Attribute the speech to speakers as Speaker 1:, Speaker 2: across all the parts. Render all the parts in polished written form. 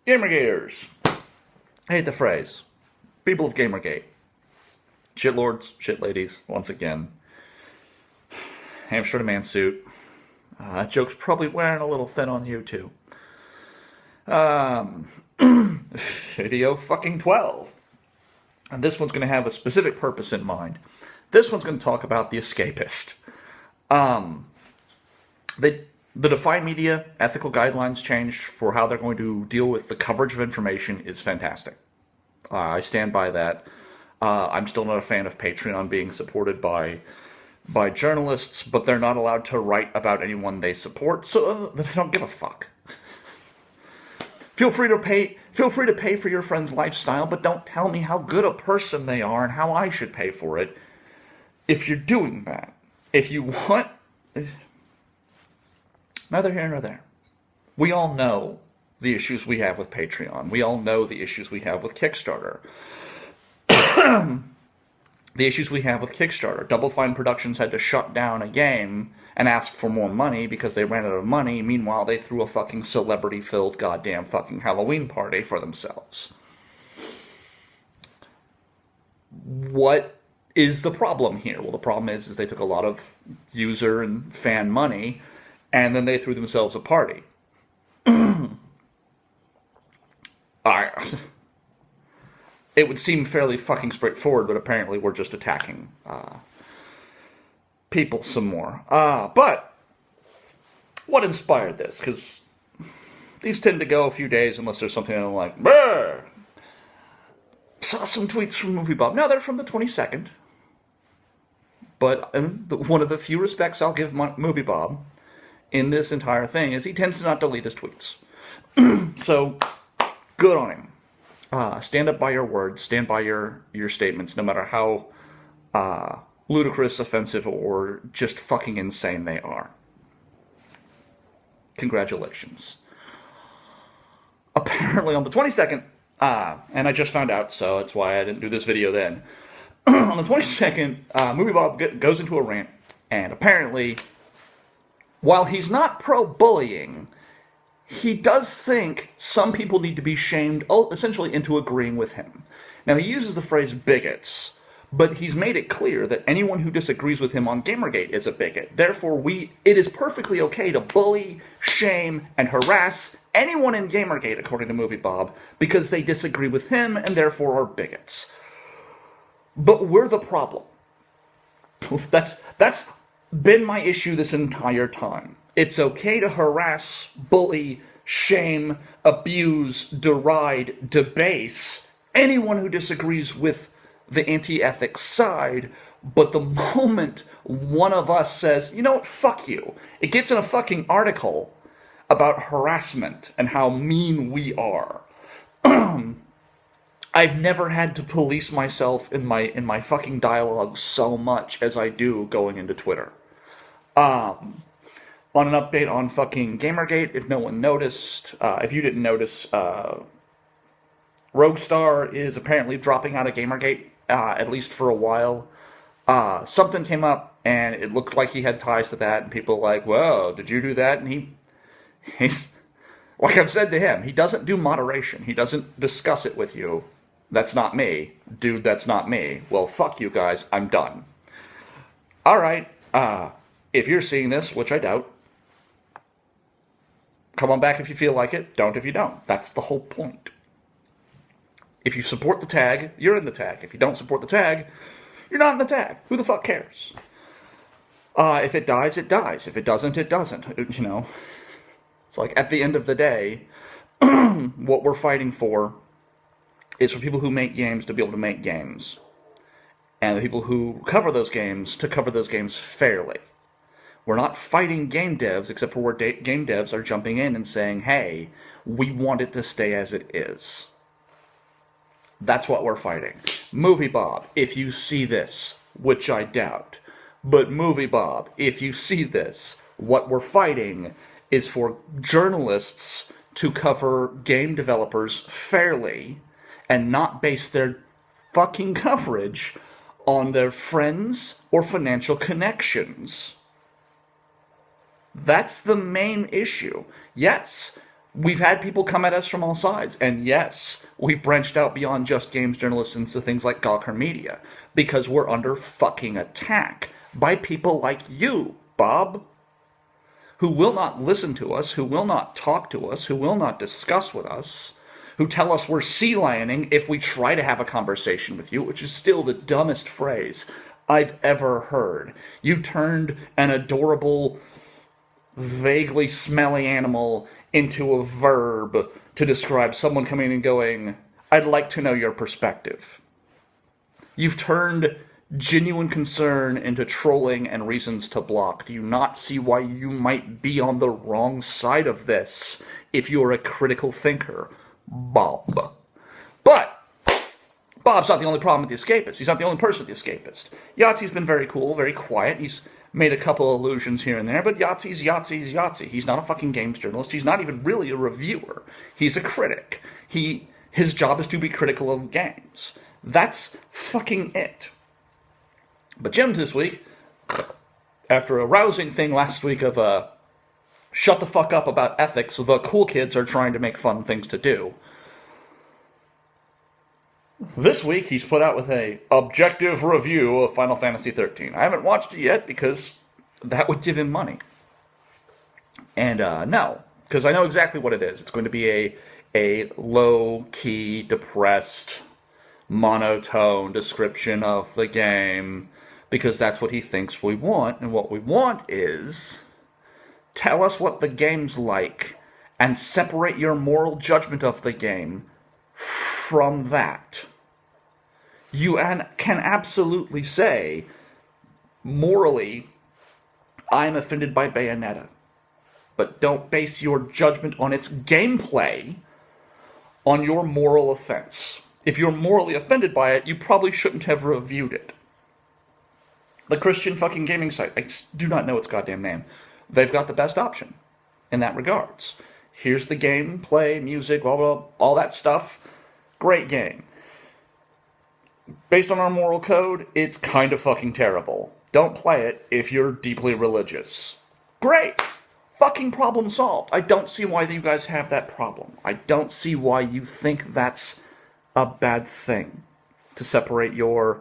Speaker 1: Gamergaters. I hate the phrase. People of Gamergate. Shitlords, shitladies, once again. Hamster in a man suit. That joke's probably wearing a little thin on you, too. Video fucking 12. And this one's going to have a specific purpose in mind. This one's going to talk about the Escapist. The Defy Media ethical guidelines change for how they're going to deal with the coverage of information is fantastic. I stand by that. I'm still not a fan of Patreon being supported by journalists, but they're not allowed to write about anyone they support, so they don't give a fuck. Feel free to pay for your friend's lifestyle, but don't tell me how good a person they are and how I should pay for it. If you're doing that, if you want, neither here nor there. We all know the issues we have with Patreon. We all know the issues we have with Kickstarter. The issues we have with Kickstarter. Double Fine Productions had to shut down a game and ask for more money because they ran out of money. Meanwhile, they threw a fucking celebrity-filled goddamn fucking Halloween party for themselves. What is the problem here? Well, the problem is they took a lot of user and fan money, and then they threw themselves a party. It would seem fairly fucking straightforward, but apparently we're just attacking people some more. But what inspired this? Because these tend to go a few days unless there's something I'm like, brr! Saw some tweets from MovieBob. Now they're from the 22nd. But one of the few respects I'll give MovieBob in this entire thing is he tends to not delete his tweets. So, good on him. Stand up by your words, stand by your statements, no matter how ludicrous, offensive, or just fucking insane they are. Congratulations. Apparently on the 22nd, and I just found out, so that's why I didn't do this video then. On the 22nd, MovieBob goes into a rant, and apparently, while he's not pro-bullying, he does think some people need to be shamed, essentially into agreeing with him. Now, he uses the phrase bigots, but he's made it clear that anyone who disagrees with him on Gamergate is a bigot. Therefore, it is perfectly okay to bully, shame, and harass anyone in Gamergate, according to MovieBob, because they disagree with him and therefore are bigots. But we're the problem. That's been my issue this entire time. It's okay to harass, bully, shame, abuse, deride, debase anyone who disagrees with the anti-ethics side, but the moment one of us says, you know what, fuck you, it gets in a fucking article about harassment and how mean we are. I've never had to police myself in my fucking dialogue so much as I do going into Twitter. On an update on fucking Gamergate, if no one noticed, if you didn't notice, Roguestar is apparently dropping out of Gamergate, at least for a while. Something came up, and it looked like he had ties to that, and people were like, whoa, did you do that? And he's, like I've said to him, he doesn't do moderation. He doesn't discuss it with you. That's not me. Dude, that's not me. Well, fuck you guys, I'm done. Alright, if you're seeing this, which I doubt, come on back if you feel like it, don't if you don't. That's the whole point. If you support the tag, you're in the tag. If you don't support the tag, you're not in the tag. Who the fuck cares? If it dies, it dies. If it doesn't, it doesn't. You know, it's like at the end of the day, what we're fighting for is for people who make games to be able to make games. And the people who cover those games to cover those games fairly. We're not fighting game devs, except for where game devs are jumping in and saying, hey, we want it to stay as it is. That's what we're fighting. MovieBob, if you see this, which I doubt, but MovieBob, if you see this, what we're fighting is for journalists to cover game developers fairly and not base their fucking coverage on their friends or financial connections. That's the main issue. Yes, We've had people come at us from all sides, and yes, we've branched out beyond just games journalists into things like Gawker Media, because we're under fucking attack by people like you, Bob, who will not listen to us, who will not talk to us, who will not discuss with us, who tell us we're sea lioning if we try to have a conversation with you, which is still the dumbest phrase I've ever heard. You turned an adorable, vaguely smelly animal into a verb to describe someone coming and going, I'd like to know your perspective. You've turned genuine concern into trolling and reasons to block. Do you not see why you might be on the wrong side of this if you're a critical thinker, Bob? But Bob's not the only problem with The Escapist. He's not the only person with The Escapist. Yahtzee's been very cool, very quiet. He's made a couple of allusions here and there, but Yahtzee's Yahtzee. He's not a fucking games journalist. He's not even really a reviewer. He's a critic. His job is to be critical of games. That's fucking it. But Jim this week, after a rousing thing last week of shut the fuck up about ethics, the cool kids are trying to make fun things to do. This week, he's put out with a objective review of Final Fantasy XIII. I haven't watched it yet because that would give him money. And no, because I know exactly what it is. It's going to be a low-key, depressed, monotone description of the game, because that's what he thinks we want. And what we want is, tell us what the game's like and separate your moral judgment of the game from that. You can absolutely say, morally, I'm offended by Bayonetta. But don't base your judgment on its gameplay on your moral offense. If you're morally offended by it, you probably shouldn't have reviewed it. The Christian fucking gaming site, I do not know its goddamn name, they've got the best option in that regards. Here's the gameplay, music, blah, blah, all that stuff. Great game. Based on our moral code, it's kind of fucking terrible. Don't play it if you're deeply religious. Great! Fucking problem solved. I don't see why you guys have that problem. I don't see why you think that's a bad thing to separate your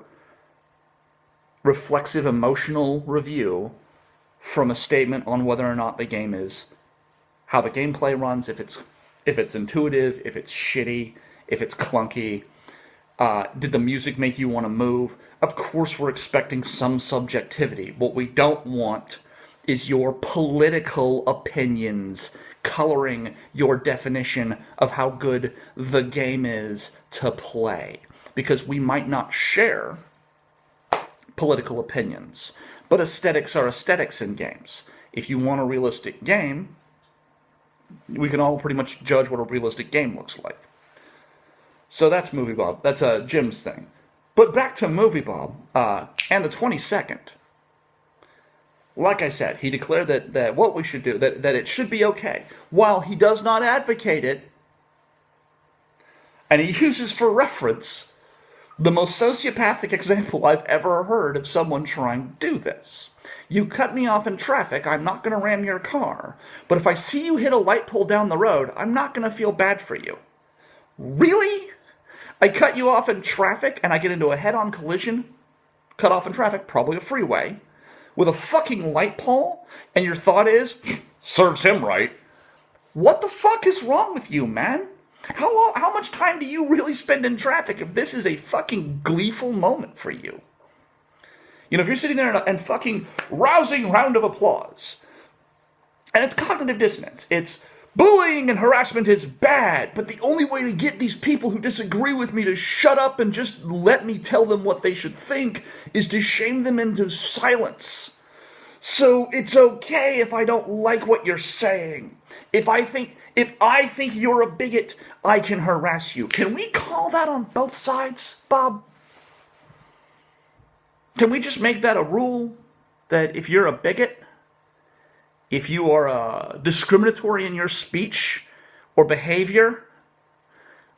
Speaker 1: reflexive emotional review from a statement on whether or not the game is, how the gameplay runs, if it's intuitive, if it's shitty, if it's clunky. Did the music make you want to move? Of course we're expecting some subjectivity. What we don't want is your political opinions coloring your definition of how good the game is to play. Because we might not share political opinions, but aesthetics are aesthetics in games. If you want a realistic game, we can all pretty much judge what a realistic game looks like. So that's MovieBob. That's Jim's thing. But back to MovieBob and the 22nd. Like I said, he declared that what we should do, that it should be okay. While he does not advocate it, and he uses for reference the most sociopathic example I've ever heard of someone trying to do this. You cut me off in traffic, I'm not going to ram your car. But if I see you hit a light pole down the road, I'm not going to feel bad for you. Really? I cut you off in traffic and I get into a head-on collision, cut off in traffic, probably a freeway, with a fucking light pole, and your thought is, serves him right. What the fuck is wrong with you, man? How much time do you really spend in traffic if this is a fucking gleeful moment for you? You know, if you're sitting there and fucking rousing round of applause, and it's cognitive dissonance, it's bullying and harassment is bad, but the only way to get these people who disagree with me to shut up and just let me tell them what they should think is to shame them into silence. So it's okay if I don't like what you're saying. If I think you're a bigot, I can harass you. Can we call that on both sides, Bob? Can we just make that a rule that if you're a bigot, if you are discriminatory in your speech or behavior,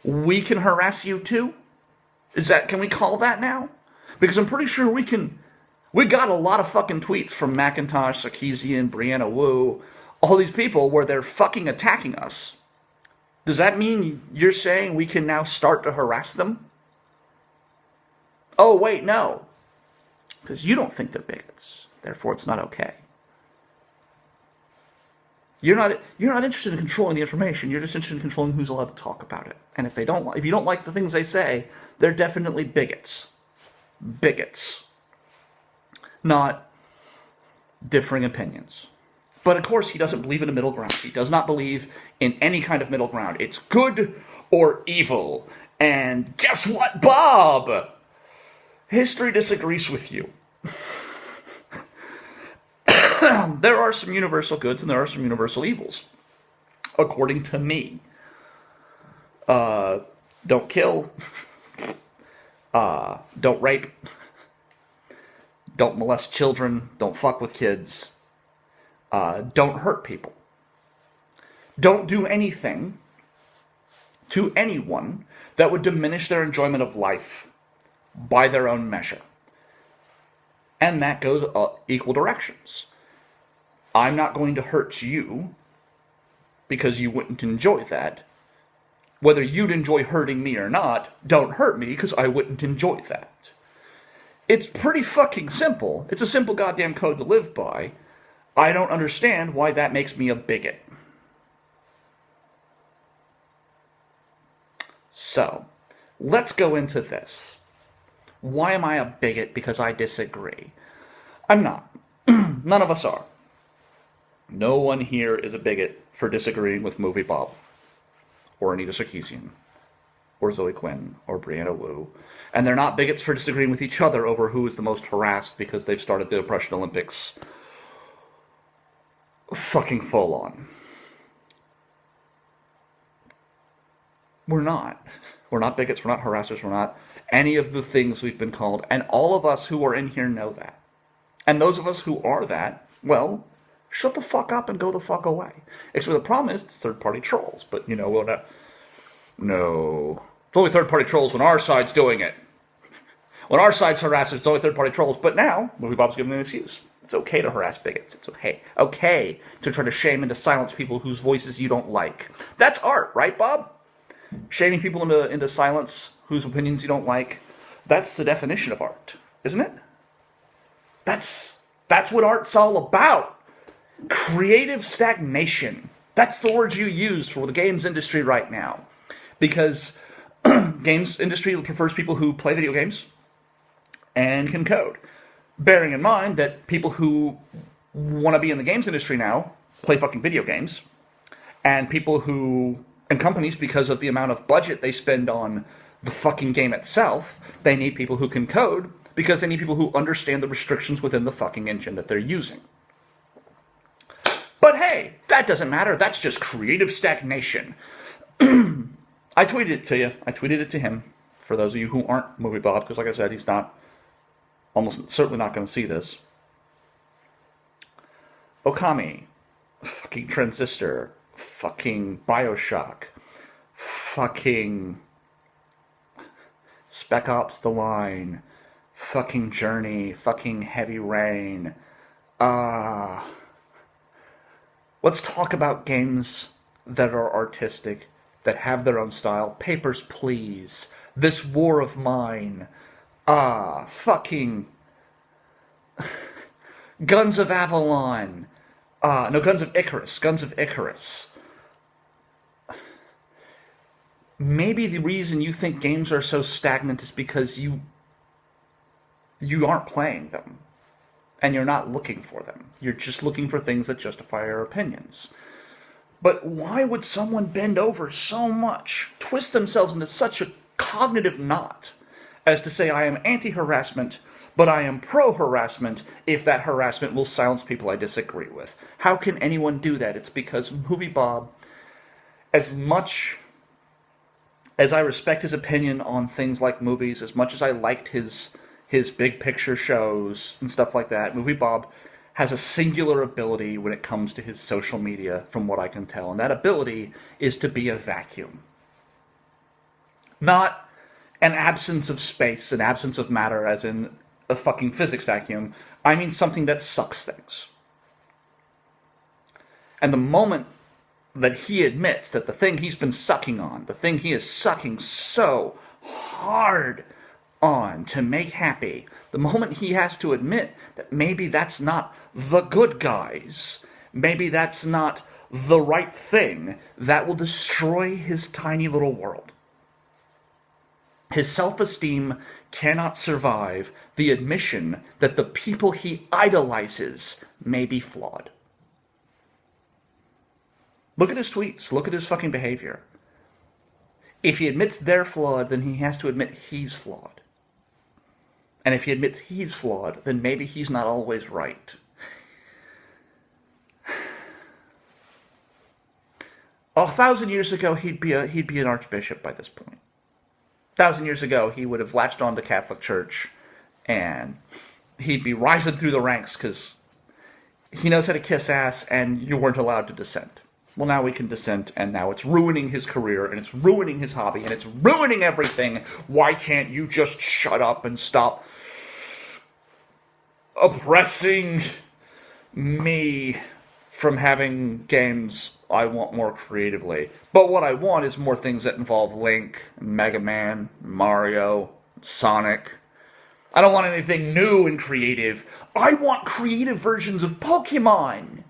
Speaker 1: we can harass you too? Can we call that now? Because I'm pretty sure we got a lot of fucking tweets from Macintosh, Sarkeesian, Brianna Wu, all these people where they're fucking attacking us Does that mean you're saying we can now start to harass them? Oh, wait, no. Because you don't think they're bigots. Therefore, it's not okay. You're not interested in controlling the information. You're just interested in controlling who's allowed to talk about it. And if you don't like the things they say, they're definitely bigots. Bigots. Not differing opinions. But of course, he doesn't believe in a middle ground. He does not believe in any kind of middle ground. It's good or evil. And guess what, Bob? History disagrees with you. There are some universal goods and there are some universal evils, according to me. Don't kill. Don't rape. Don't molest children. Don't fuck with kids. Don't hurt people. Don't do anything to anyone that would diminish their enjoyment of life by their own measure. And that goes equal directions. I'm not going to hurt you because you wouldn't enjoy that. Whether you'd enjoy hurting me or not, don't hurt me because I wouldn't enjoy that. It's pretty fucking simple. It's a simple goddamn code to live by. I don't understand why that makes me a bigot. So, let's go into this. Why am I a bigot? Because I disagree. I'm not. None of us are. No one here is a bigot for disagreeing with MovieBob, or Anita Sarkeesian, or Zoe Quinn, or Brianna Wu. And they're not bigots for disagreeing with each other over who is the most harassed because they've started the Oppression Olympics fucking full on. We're not. We're not bigots, we're not harassers, we're not any of the things we've been called. And all of us who are in here know that. And those of us who are that, well, shut the fuck up and go the fuck away. Except the problem is, it's third-party trolls. But, you know, we'll not... No. It's only third-party trolls when our side's doing it. When our side's harassing, it's only third-party trolls. But now, MovieBob's giving an excuse. It's okay to harass bigots. It's okay. Okay to try to shame and to silence people whose voices you don't like. That's art, right, Bob? Shaming people into silence whose opinions you don't like. That's the definition of art, isn't it? That's what art's all about. Creative stagnation. That's the word you use for the games industry right now. Because games industry prefers people who play video games and can code. Bearing in mind that people who want to be in the games industry now play fucking video games. And people who... And companies, because of the amount of budget they spend on the fucking game itself, they need people who can code because they need people who understand the restrictions within the fucking engine that they're using. But hey, that doesn't matter. That's just creative stagnation. I tweeted it to you. I tweeted it to him. For those of you who aren't MovieBob, because like I said, he's not, almost certainly not going to see this. Okami. Fucking Transistor. Fucking Bioshock. Fucking Spec Ops The Line. Fucking Journey. Fucking Heavy Rain. Let's talk about games that are artistic, that have their own style. Papers, Please. This War of Mine. Fucking Guns of Avalon. No, Guns of Icarus. Guns of Icarus. Maybe the reason you think games are so stagnant is because you aren't playing them. And you're not looking for them. You're just looking for things that justify your opinions. But why would someone bend over so much, twist themselves into such a cognitive knot, as to say, I am anti-harassment, but I am pro-harassment if that harassment will silence people I disagree with? How can anyone do that? It's because MovieBob, as much as I respect his opinion on things like movies, as much as I liked his big picture shows and stuff like that, MovieBob has a singular ability when it comes to his social media, from what I can tell. And that ability is to be a vacuum. Not an absence of space, an absence of matter, as in a fucking physics vacuum. I mean something that sucks things. And the moment that he admits that the thing he's been sucking on, the thing he is sucking so hard on to make happy, the moment he has to admit that maybe that's not the good guys, maybe that's not the right thing, that will destroy his tiny little world. His self-esteem cannot survive the admission that the people he idolizes may be flawed. Look at his tweets. Look at his fucking behavior. If he admits they're flawed, then he has to admit he's flawed. And if he admits he's flawed, then maybe he's not always right. 1,000 years ago, he'd be an archbishop by this point. 1,000 years ago, he would have latched on to Catholic Church, and he'd be rising through the ranks because he knows how to kiss ass, and you weren't allowed to dissent. Well, now we can dissent, and now it's ruining his career, and it's ruining his hobby, and it's ruining everything. Why can't you just shut up and stop oppressing me from having games I want more creatively? But what I want is more things that involve Link, Mega Man, Mario, Sonic. I don't want anything new and creative. I want creative versions of Pokemon.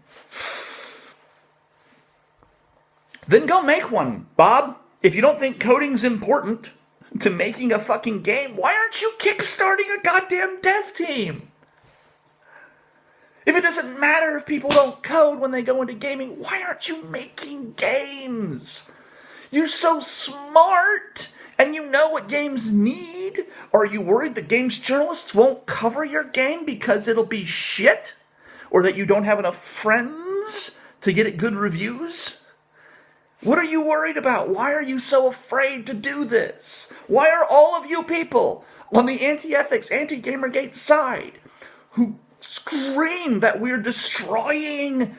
Speaker 1: Then go make one, Bob. If you don't think coding's important to making a fucking game, why aren't you kickstarting a goddamn dev team? If it doesn't matter if people don't code when they go into gaming, why aren't you making games? You're so smart, and you know what games need. Are you worried that games journalists won't cover your game because it'll be shit? Or that you don't have enough friends to get it good reviews? What are you worried about? Why are you so afraid to do this? Why are all of you people on the anti-ethics, anti-Gamergate side who scream that we're destroying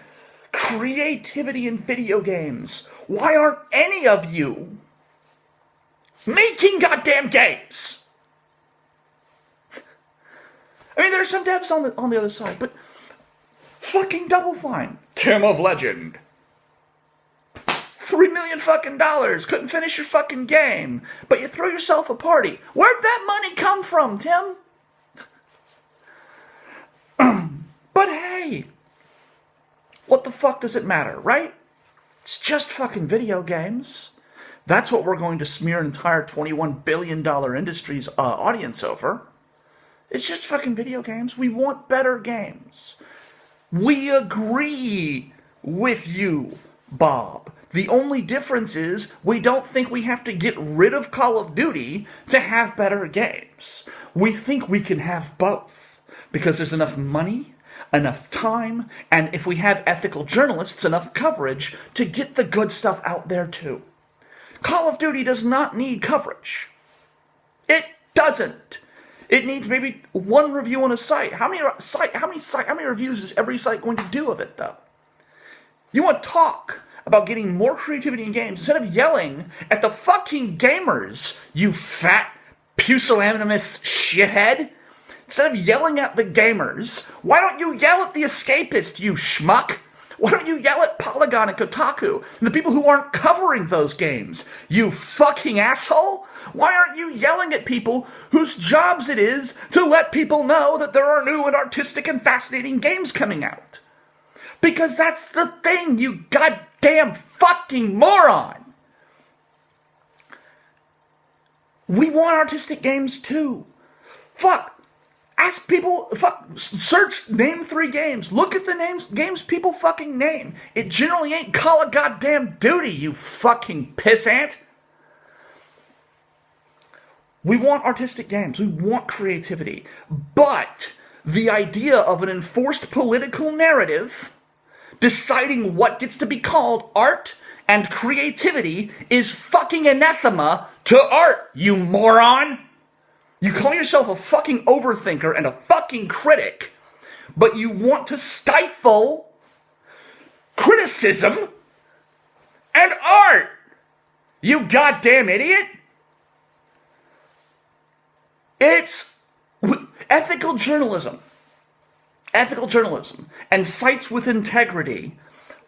Speaker 1: creativity in video games? Why aren't any of you making goddamn games? I mean, there are some devs on the other side, but fucking Double Fine, Tim of Legend, $3 million fucking dollars, couldn't finish your fucking game, but you throw yourself a party. Where'd that money come from, Tim? But hey, what the fuck does it matter, right? It's just fucking video games. That's what we're going to smear an entire $21 billion industry's audience over. It's just fucking video games. We want better games. We agree with you, Bob. The only difference is we don't think we have to get rid of Call of Duty to have better games. We think we can have both because there's enough money, enough time, and if we have ethical journalists, enough coverage to get the good stuff out there too. Call of Duty does not need coverage. It doesn't. It needs maybe one review on a site. How many reviews is every site going to do of it, though? You want to talk about getting more creativity in games instead of yelling at the fucking gamers, you fat, pusillanimous shithead? Instead of yelling at the gamers, why don't you yell at the Escapist, you schmuck? Why don't you yell at Polygon and Kotaku, and the people who aren't covering those games, you fucking asshole? Why aren't you yelling at people whose jobs it is to let people know that there are new and artistic and fascinating games coming out? Because that's the thing, you goddamn fucking moron! We want artistic games too. Fuck. Ask people, search, name 3 games. Look at the games people fucking name. It generally ain't Call of Goddamn Duty, you fucking pissant. We want artistic games. We want creativity. But the idea of an enforced political narrative deciding what gets to be called art and creativity is fucking anathema to art, you moron! You call yourself a fucking overthinker and a fucking critic, but you want to stifle criticism and art! You goddamn idiot! It's ethical journalism. Ethical journalism and sites with integrity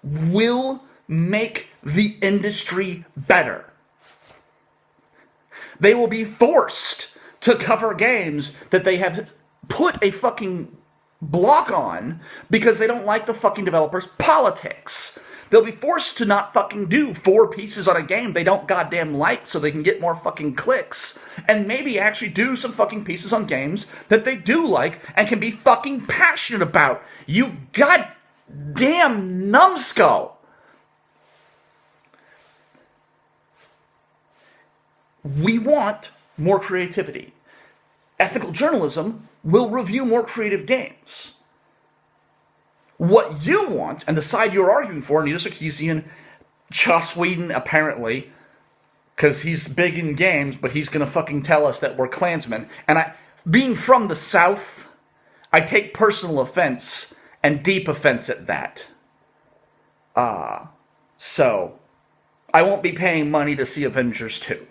Speaker 1: will make the industry better. They will be forced to cover games that they have put a fucking block on because they don't like the fucking developers' politics. They'll be forced to not fucking do 4 pieces on a game they don't goddamn like so they can get more fucking clicks, and maybe actually do some fucking pieces on games that they do like and can be fucking passionate about. You goddamn numbskull! We want more creativity. Ethical journalism will review more creative games. What you want, and the side you're arguing for, Nita Sarkeesian, Joss Whedon, apparently, because he's big in games, but he's going to fucking tell us that we're Klansmen. And being from the South, I take personal offense, and deep offense at that. So, I won't be paying money to see Avengers 2.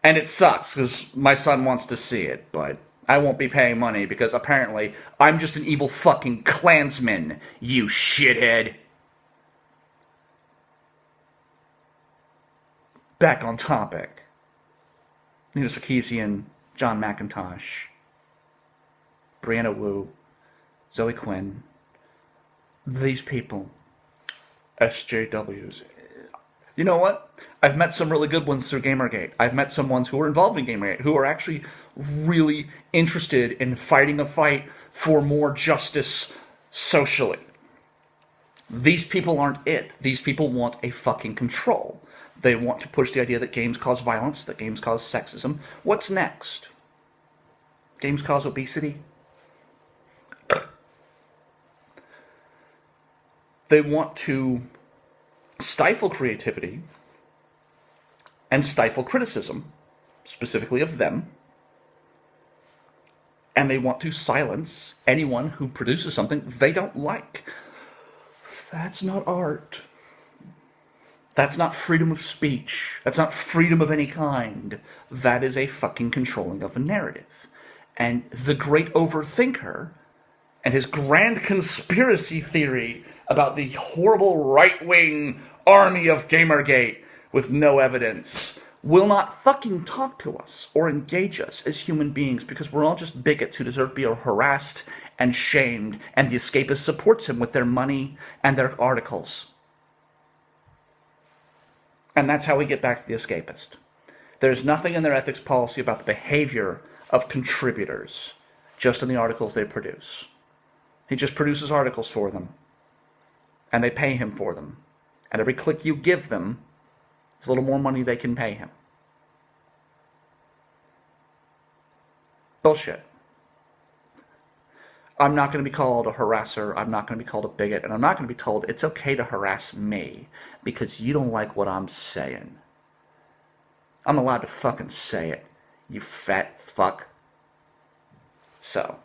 Speaker 1: And it sucks, because my son wants to see it, but I won't be paying money, because apparently I'm just an evil fucking Klansman, you shithead. Back on topic. Nita Sarkeesian, John McIntosh, Brianna Wu, Zoe Quinn, these people, SJWs. You know what? I've met some really good ones through Gamergate. I've met some ones who are involved in Gamergate, who are actually really interested in fighting a fight for more justice socially. These people aren't it. These people want a fucking control. They want to push the idea that games cause violence, that games cause sexism. What's next? Games cause obesity? They want to stifle creativity and stifle criticism, specifically of them. And they want to silence anyone who produces something they don't like. That's not art. That's not freedom of speech. That's not freedom of any kind. That is a fucking controlling of a narrative. And the great overthinker and his grand conspiracy theory about the horrible right-wing army of Gamergate with no evidence will not fucking talk to us or engage us as human beings, because we're all just bigots who deserve to be harassed and shamed, and the Escapist supports him with their money and their articles. And that's how we get back to the Escapist. There's nothing in their ethics policy about the behavior of contributors, just in the articles they produce. He just produces articles for them, and they pay him for them. And every click you give them is a little more money they can pay him. Bullshit. I'm not going to be called a harasser, I'm not going to be called a bigot, and I'm not going to be told it's okay to harass me because you don't like what I'm saying. I'm allowed to fucking say it, you fat fuck. So,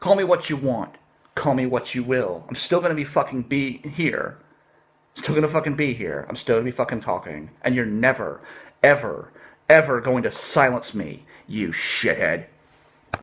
Speaker 1: call me what you want. Call me what you will. I'm still going to be fucking here. Still going to fucking be here. I'm still going to be fucking talking. And you're never, ever, ever going to silence me, you shithead.